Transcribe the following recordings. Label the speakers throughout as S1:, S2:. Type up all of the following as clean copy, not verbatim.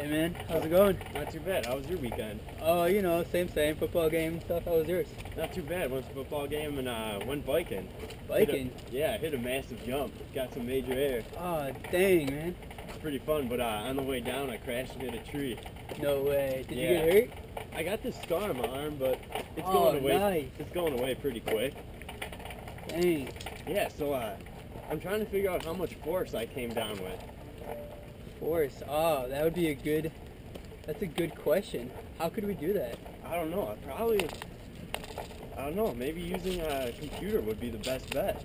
S1: Hey man, how's it going?
S2: Not too bad. How was your weekend?
S1: Oh, same, football game stuff. How was yours?
S2: Not too bad. Went to a football game and went biking.
S1: Biking?
S2: Hit a massive jump. Got some major air.
S1: Oh, dang, man.
S2: It's pretty fun, but on the way down I crashed and hit a tree.
S1: No way. Did you get hurt?
S2: I got this scar on my arm, but it's going away.
S1: Nice.
S2: It's going away pretty quick.
S1: Dang.
S2: Yeah, so I'm trying to figure out how much force I came down with.
S1: Force? Oh, that's a good question. How could we do that?
S2: I don't know. I don't know. Maybe using a computer would be the best bet.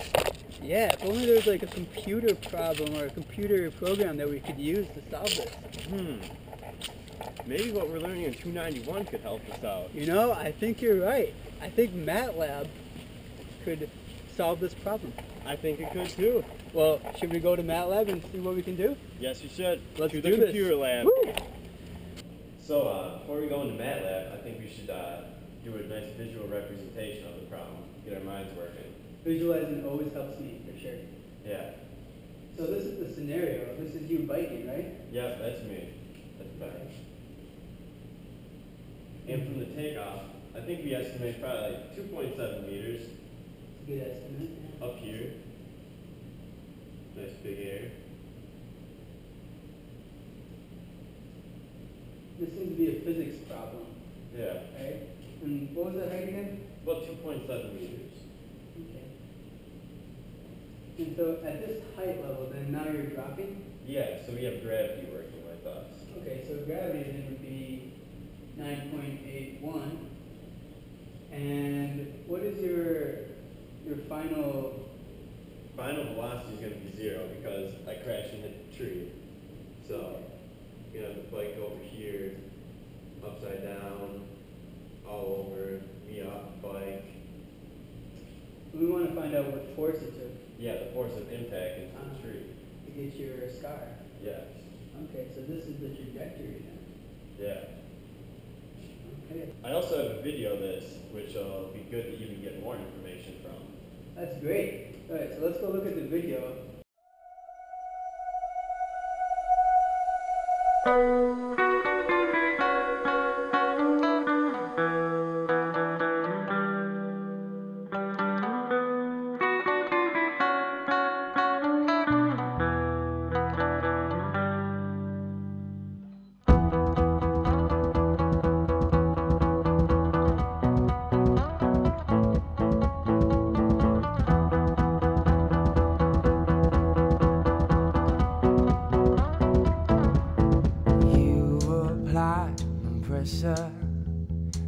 S1: Yeah, if only there was like a computer problem or a computer program that we could use to solve this.
S2: Maybe what we're learning in 291 could help us out.
S1: I think you're right. I think MatLab could solve this problem.
S2: I think it could too.
S1: Well, should we go to MatLab and see what we can do?
S2: Yes, you should.
S1: Let's
S2: to
S1: do
S2: the
S1: this.
S2: computer lab.
S1: Woo!
S2: So before we go into MatLab, I think we should do a nice visual representation of the problem. Get our minds working.
S1: Visualizing always helps me, for sure.
S2: Yeah.
S1: So this is the scenario. This is you biking, right?
S2: Yep, that's me. That's better. And from the takeoff, I think we estimate probably like 2.7 meters.
S1: It's a good estimate. Yeah.
S2: Up here. Nice big air.
S1: This seems to be a physics problem,
S2: Yeah.
S1: right? And what was that height again?
S2: About 2.7 meters.
S1: Okay. And so at this height level, then now you're dropping?
S2: Yeah, so we have gravity working with us.
S1: Okay, so gravity then would be 9.81. And what is your final...
S2: Final velocity is going to be 0 because I crashed and hit the tree. So, you know, the bike over here, upside down, all over, me off the bike.
S1: We want to find out what force it took.
S2: Yeah, the force of impact into the tree.
S1: To get your scar.
S2: Yes.
S1: Okay, so this is the trajectory then.
S2: Yeah.
S1: Okay.
S2: I also have a video of this, which will be good to even get more information from.
S1: That's great. All right, so let's go look at the video.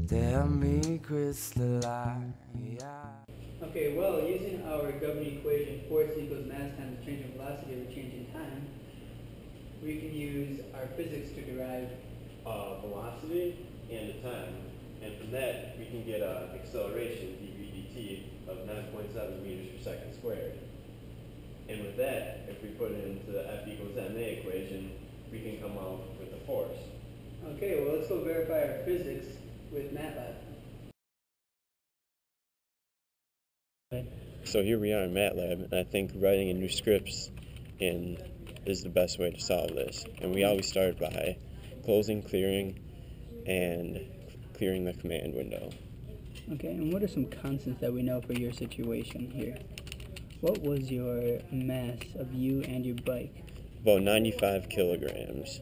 S3: To help me crystallize.
S1: Okay, well, using our governing equation, force equals mass times change in velocity over change in time, we can use our physics to derive
S2: Velocity and the time. And from that, we can get acceleration, dv dt, of 9.7 meters per second squared. And with that, if we put it into the F equals ma equation, we can come out with the force.
S1: Okay, well, let's go verify our physics with MatLab.
S2: So here we are in MatLab, and I think writing in new scripts is the best way to solve this. And we always start by closing, clearing, and clearing the command window.
S1: Okay, and what are some constants that we know for your situation here? What was your mass of you and your bike?
S2: About 95 kilograms.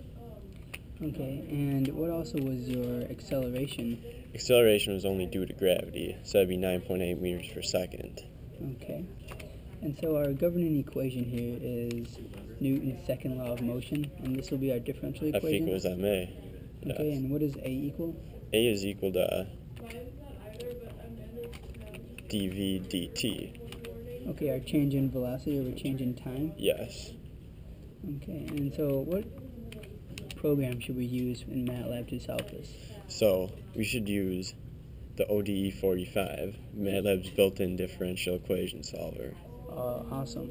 S1: Okay, and what also was your acceleration?
S2: Acceleration was only due to gravity, so that'd be 9.8 meters per second.
S1: Okay, and so our governing equation here is Newton's second law of motion, and this will be our differential equation?
S2: F equals ma. Yes.
S1: Okay, and what is A equal?
S2: A is equal to dv dt.
S1: Okay, our change in velocity over change in time?
S2: Yes.
S1: Okay, and so what program should we use in MatLab to solve this?
S2: So we should use the ODE 45, MATLAB's built-in differential equation solver.
S1: Awesome.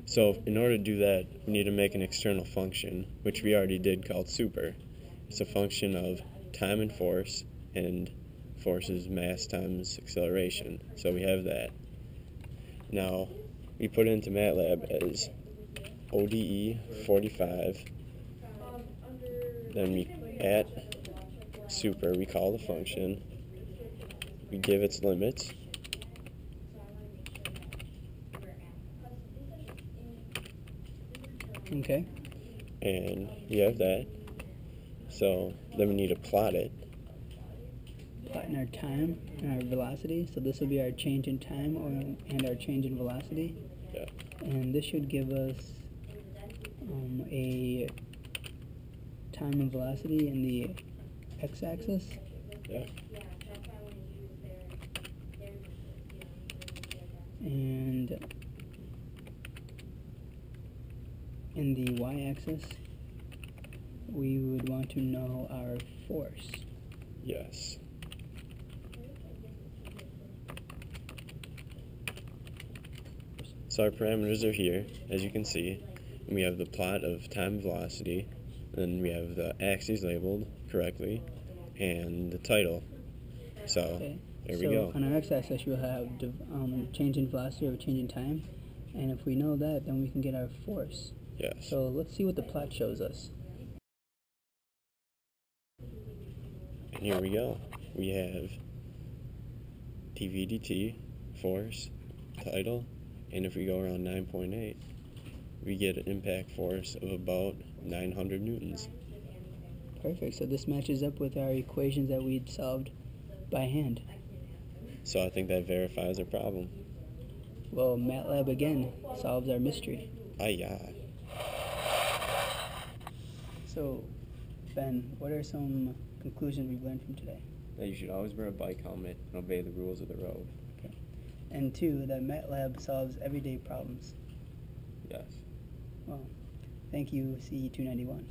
S2: So in order to do that, we need to make an external function, which we already did, called super. It's a function of time and force is mass times acceleration. So we have that. Now, we put it into MATLAB as ODE 45. Then we At super, we call the function, we give its limits,
S1: Okay.
S2: and we have that. So then we need to plot it.
S1: Plotting our time and our velocity. So this will be our change in time and our change in velocity.
S2: Yeah.
S1: And this should give us a time and velocity in the x-axis.
S2: Yeah.
S1: And in the y-axis, we would want to know our force.
S2: Yes. So our parameters are here, as you can see. We have the plot of time and velocity, and we have the axes labeled correctly, and the title. So
S1: Okay.
S2: there we go.
S1: On our x-axis, we'll have change in velocity or change in time, and if we know that, then we can get our force.
S2: Yes.
S1: So let's see what the plot shows us.
S2: And here we go. We have dV/dt, force, title, and if we go around 9.8, we get an impact force of about 900 newtons.
S1: Perfect. So this matches up with our equations that we'd solved by hand.
S2: So I think that verifies our problem.
S1: Well, MatLab again solves our mystery.
S2: Aye.
S1: So, Ben, what are some conclusions we've learned from today?
S2: That you should always wear a bike helmet and obey the rules of the road.
S1: Okay. And 2, that MatLab solves everyday problems.
S2: Yes.
S1: Well, thank you, CE291.